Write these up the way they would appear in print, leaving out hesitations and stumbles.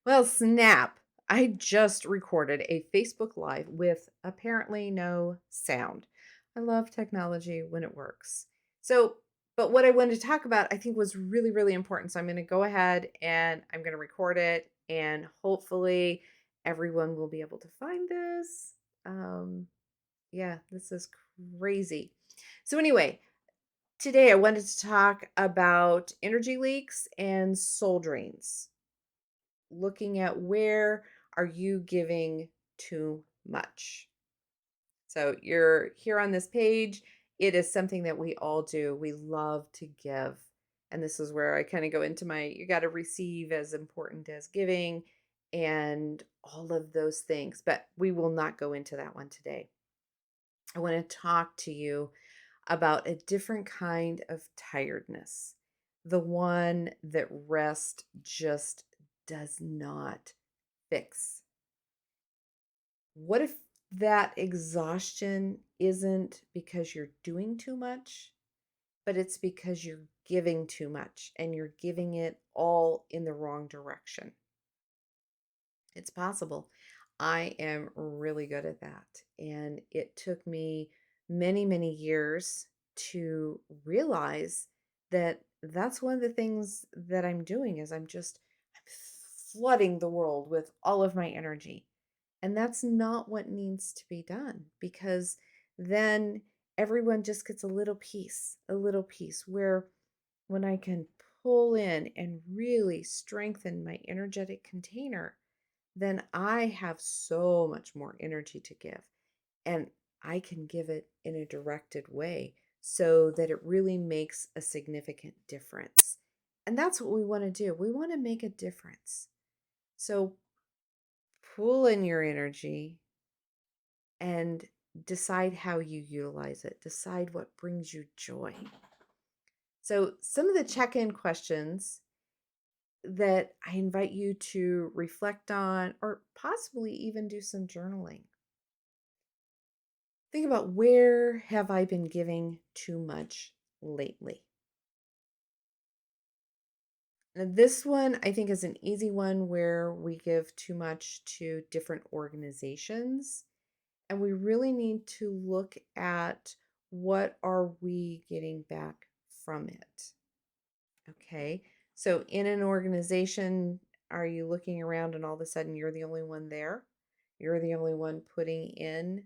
Well, snap. I just recorded a Facebook Live with apparently no sound. I love technology when it works. So, but what I wanted to talk about, I think, was really, really important. So, I'm going to go ahead and I'm going to record it, and hopefully, everyone will be able to find this. Um, yeah, this is crazy. So, anyway, today I wanted to talk about energy leaks and soul drains, looking at where are you giving too much. So you're here on this page. It is something that we all do. We love to give. And this is where I kind of go into my you got to receive as important as giving and all of those things. But we will not go into that one today. I want to talk to you about a different kind of tiredness, the one that rest just does not fix. What if that exhaustion isn't because you're doing too much, but it's because you're giving too much and you're giving it all in the wrong direction? It's possible. I am really good at that. And it took me many, many years to realize that that's one of the things that I'm doing is I'm flooding the world with all of my energy. And that's not what needs to be done, because then everyone just gets a little piece where when I can pull in and really strengthen my energetic container, then I have so much more energy to give. And I can give it in a directed way so that it really makes a significant difference. And that's what we want to do. We want to make a difference. So pull in your energy and decide how you utilize it. Decide what brings you joy. So, some of the check in questions that I invite you to reflect on, or possibly even do some journaling. Think about, where have I been giving too much lately? Now, this one I think is an easy one where we give too much to different organizations, and we really need to look at what are we getting back from it. Okay. So in an organization, are you looking around and all of a sudden you're the only one there? You're the only one putting in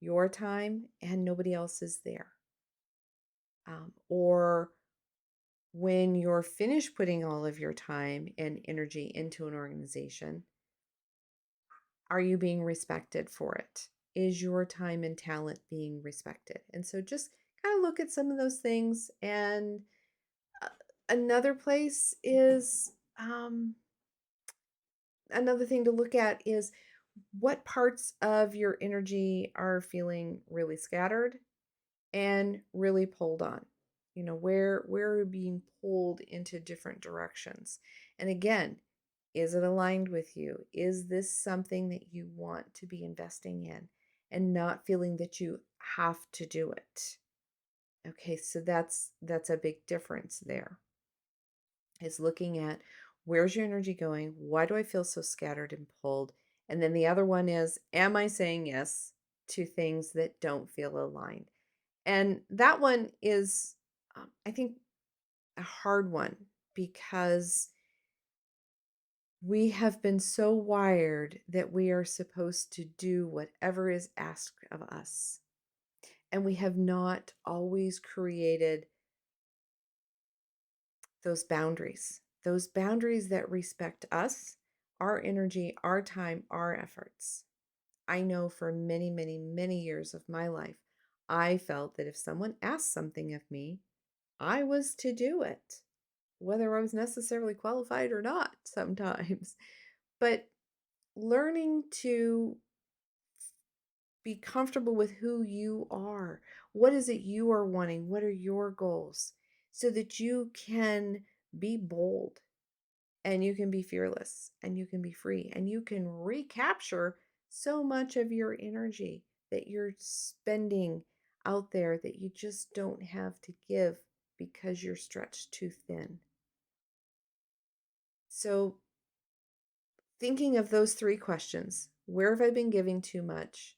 your time and nobody else is there. Or when you're finished putting all of your time and energy into an organization, are you being respected for it? Is your time and talent being respected? And so just kind of look at some of those things. And uh, another place is, another thing to look at is, what parts of your energy are feeling really scattered and really pulled on. Where are you being pulled into different directions? And again, is it aligned with you? Is this something that you want to be investing in and not feeling that you have to do it? Okay, so that's a big difference there. Is looking at, where's your energy going? Why do I feel so scattered and pulled? And then the other one is, am I saying yes to things that don't feel aligned? And that one is, I think, a hard one, because we have been so wired that we are supposed to do whatever is asked of us. And we have not always created those boundaries that respect us, our energy, our time, our efforts. I know for many, many, many years of my life, I felt that if someone asked something of me, I was to do it, whether I was necessarily qualified or not sometimes. But learning to be comfortable with who you are. What is it you are wanting? What are your goals? So that you can be bold and you can be fearless and you can be free and you can recapture so much of your energy that you're spending out there that you just don't have to give because you're stretched too thin. So thinking of those three questions. Where have I been giving too much?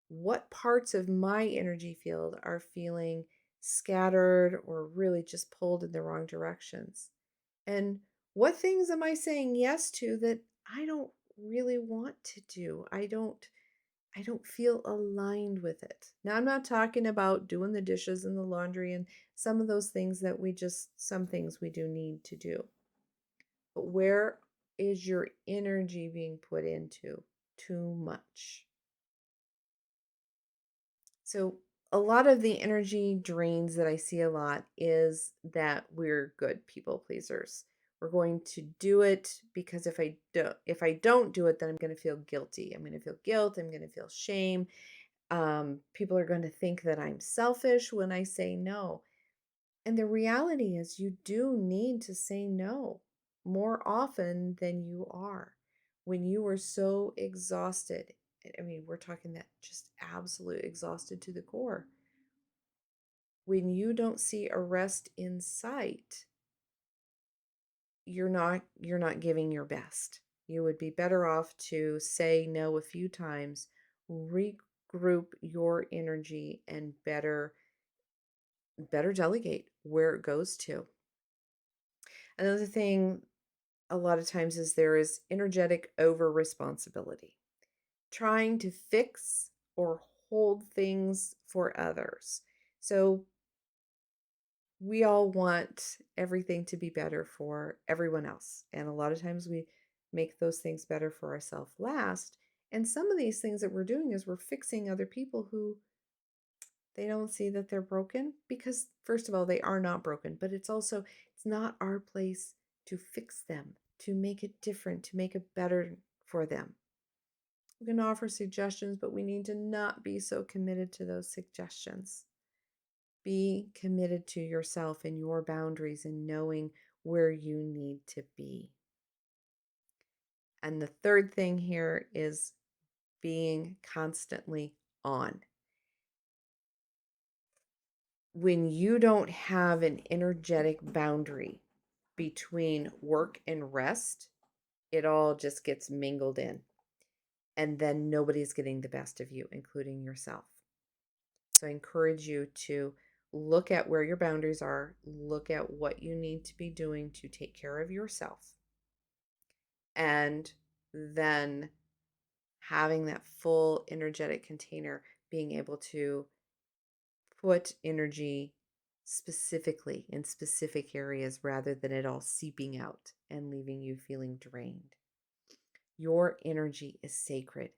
What parts of my energy field are feeling scattered or really just pulled in the wrong directions? And what things am I saying yes to that I don't really want to do? I don't feel aligned with it. Now I'm not talking about doing the dishes and the laundry and some of those things that some things we do need to do. But where is your energy being put into too much? So, a lot of the energy drains that I see a lot is that we're good people pleasers. We're going to do it because if I don't do it, then I'm going to feel guilty. I'm going to feel guilt. I'm going to feel shame. People are going to think that I'm selfish when I say no. And the reality is, you do need to say no more often than you are. When you are so exhausted, I mean, we're talking that just absolute exhausted to the core. When you don't see a rest in sight, you're not giving your best. You would be better off to say no a few times, regroup your energy, and better delegate where it goes to. Another thing a lot of times is there is energetic over responsibility, trying to fix or hold things for others. So we all want everything to be better for everyone else. And a lot of times we make those things better for ourselves last. And some of these things that we're doing is we're fixing other people who they don't see that they're broken because, first of all, they are not broken, but it's not our place to fix them, to make it different, to make it better for them. We can offer suggestions, but we need to not be so committed to those suggestions. Be committed to yourself and your boundaries and knowing where you need to be. And the third thing here is being constantly on. When you don't have an energetic boundary between work and rest, it all just gets mingled in. And then nobody's getting the best of you, including yourself. So I encourage you to look at where your boundaries are, look at what you need to be doing to take care of yourself, and then having that full energetic container, being able to put energy specifically in specific areas rather than it all seeping out and leaving you feeling drained. Your energy is sacred,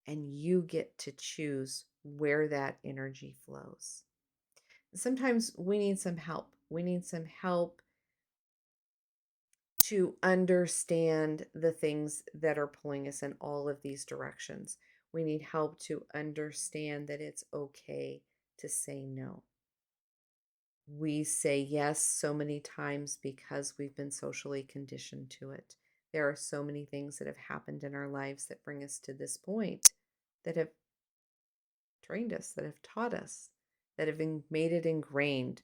and you get to choose where that energy flows. Sometimes we need some help. We need some help to understand the things that are pulling us in all of these directions. We need help to understand that it's okay to say no. We say yes so many times because we've been socially conditioned to it. There are so many things that have happened in our lives that bring us to this point that have trained us, that have taught us, that have made it ingrained.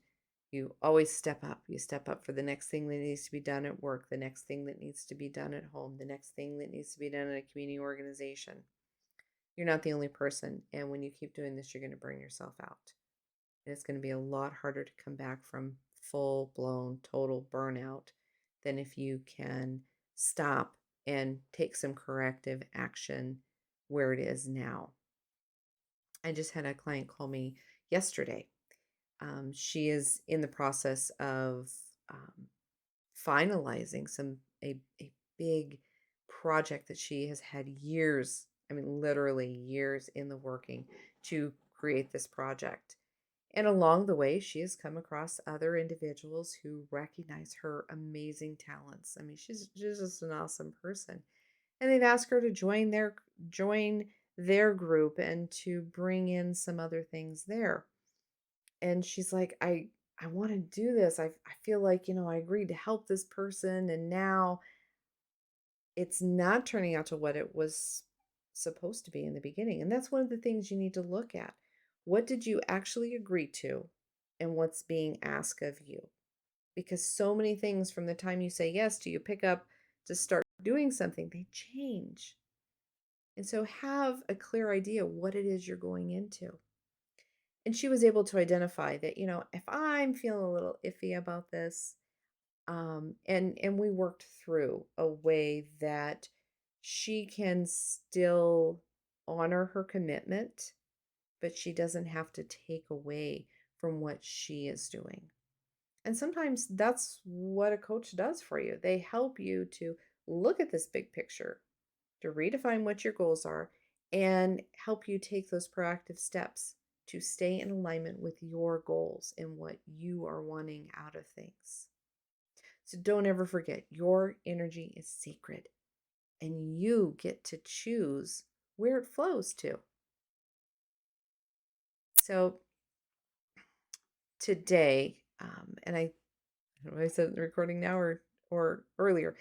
You always step up. You step up for the next thing that needs to be done at work, the next thing that needs to be done at home, the next thing that needs to be done in a community organization. You're not the only person. And when you keep doing this, you're going to burn yourself out. And it's going to be a lot harder to come back from full blown total burnout than if you can stop and take some corrective action where it is now. I just had a client call me yesterday. She is in the process of um, finalizing a big project that she has had years, I mean literally years in the working to create this project. And along the way, she has come across other individuals who recognize her amazing talents. I mean, she's just an awesome person. And they've asked her to join their group and to bring in some other things there. And she's like, I want to do this. I feel like, I agreed to help this person, and now it's not turning out to what it was supposed to be in the beginning. And that's one of the things you need to look at. What did you actually agree to, and what's being asked of you? Because so many things from the time you say yes to you pick up to start doing something, they change. And so have a clear idea what it is you're going into. And she was able to identify that, if I'm feeling a little iffy about this, and we worked through a way that she can still honor her commitment, but she doesn't have to take away from what she is doing. And sometimes that's what a coach does for you. They help you to look at this big picture, to redefine what your goals are, and help you take those proactive steps to stay in alignment with your goals and what you are wanting out of things. So don't ever forget, your energy is sacred and you get to choose where it flows to. So today, and I don't know if I said the recording now or earlier,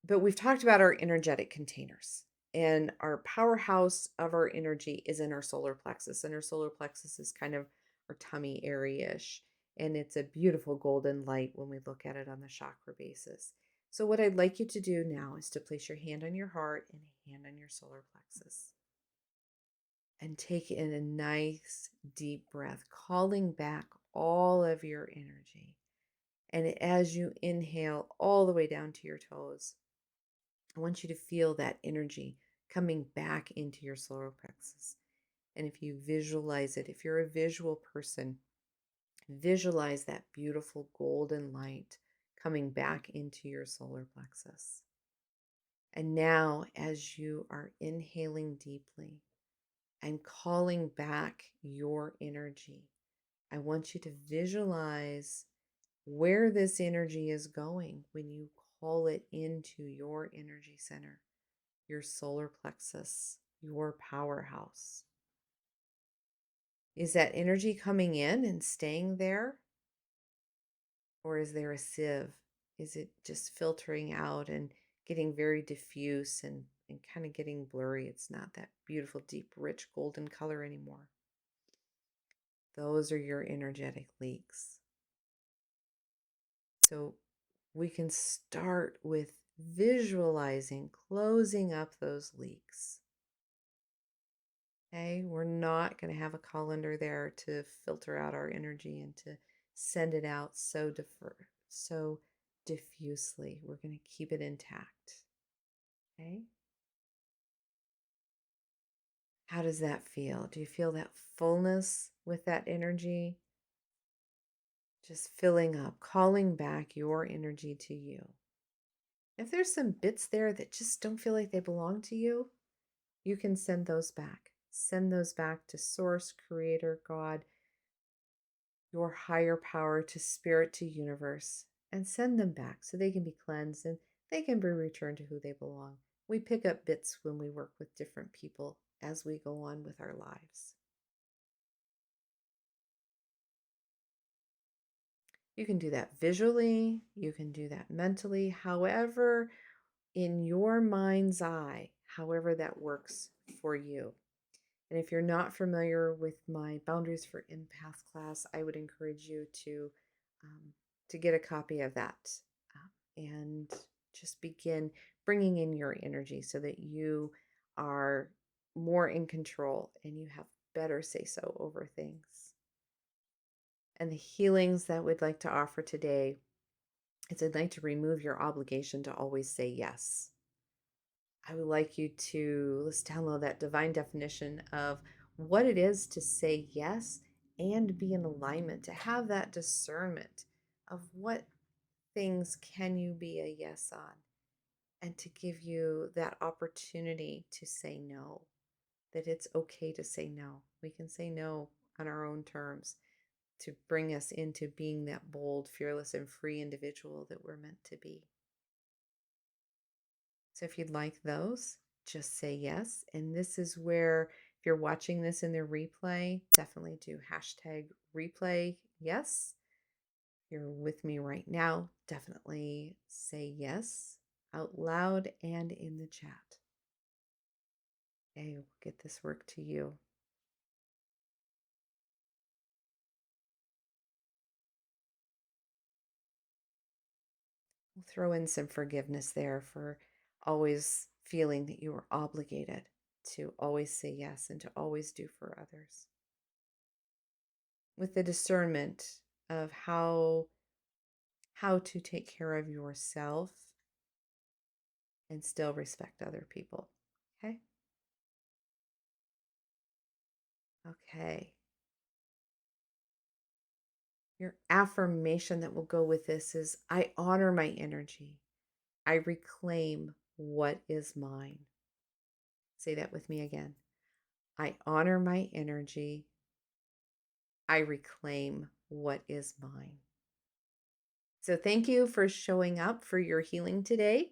but we've talked about our energetic containers. And our powerhouse of our energy is in our solar plexus. And our solar plexus is kind of our tummy area-ish. And it's a beautiful golden light when we look at it on the chakra basis. So what I'd like you to do now is to place your hand on your heart and a hand on your solar plexus. And take in a nice deep breath, calling back all of your energy. And as you inhale all the way down to your toes, I want you to feel that energy coming back into your solar plexus. And if you visualize it, if you're a visual person, visualize that beautiful golden light coming back into your solar plexus. And now, as you are inhaling deeply and calling back your energy, I want you to visualize where this energy is going when you call it into your energy center, your solar plexus, your powerhouse. Is that energy coming in and staying there? Or is there a sieve? Is it just filtering out and getting very diffuse and kind of getting blurry? It's not that beautiful, deep, rich golden color anymore. Those are your energetic leaks. So we can start with visualizing closing up those leaks. Okay, we're not going to have a colander there to filter out our energy and to send it out so diffusely. We're going to keep it intact. Okay. How does that feel? Do you feel that fullness with that energy? Just filling up, calling back your energy to you. If there's some bits there that just don't feel like they belong to you, you can send those back. Send those back to Source, Creator, God, your higher power, to Spirit, to Universe, and send them back so they can be cleansed and they can be returned to who they belong. We pick up bits when we work with different people as we go on with our lives. You can do that visually, you can do that mentally, however, in your mind's eye, however that works for you. And if you're not familiar with my Boundaries for Empath class, I would encourage you to get a copy of that and just begin bringing in your energy so that you are more in control and you have better say so over things. And the healings that we'd like to offer today is I'd like to remove your obligation to always say yes. I would like you to let's download that divine definition of what it is to say yes and be in alignment, to have that discernment of what things can you be a yes on, and to give you that opportunity to say no, that it's okay to say no. We can say no on our own terms to bring us into being that bold, fearless, and free individual that we're meant to be. So if you'd like those, just say yes. And this is where, if you're watching this in the replay, definitely do hashtag replay yes. If you're with me right now, definitely say yes out loud and in the chat. Okay, we'll get this work to you. Well, throw in some forgiveness there for always feeling that you were obligated to always say yes and to always do for others. With the discernment of how to take care of yourself and still respect other people. Okay? Okay. Your affirmation that will go with this is I honor my energy. I reclaim what is mine. Say that with me again. I honor my energy. I reclaim what is mine. So thank you for showing up for your healing today.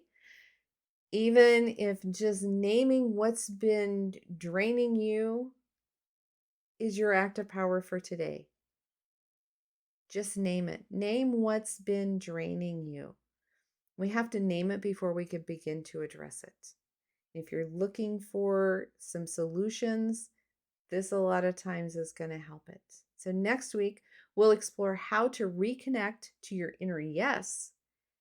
Even if just naming what's been draining you is your act of power for today. Just name it. Name what's been draining you. We have to name it before we can begin to address it. If you're looking for some solutions, this a lot of times is going to help it. So next week, we'll explore how to reconnect to your inner yes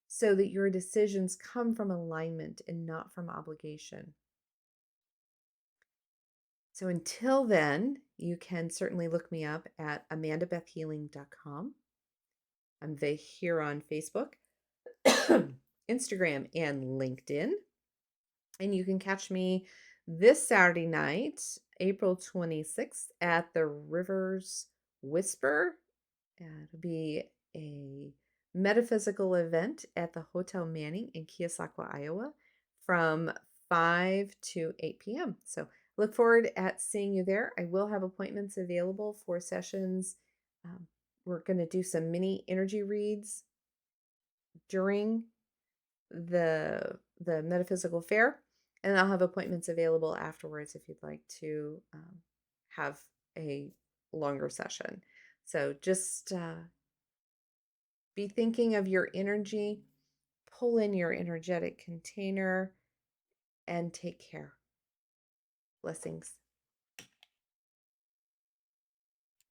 so that your decisions come from alignment and not from obligation. So until then, you can certainly look me up at amandabethhealing.com. I'm here on Facebook, Instagram, and LinkedIn. And you can catch me this Saturday night, April 26th, at the Rivers Whisper. It'll be a metaphysical event at the Hotel Manning in Keosauqua, Iowa, from 5 to 8 p.m. So look forward at seeing you there. I will have appointments available for sessions. We're going to do some mini energy reads during the metaphysical fair, and I'll have appointments available afterwards if you'd like to have a longer session. So just be thinking of your energy, pull in your energetic container, and take care. Blessings.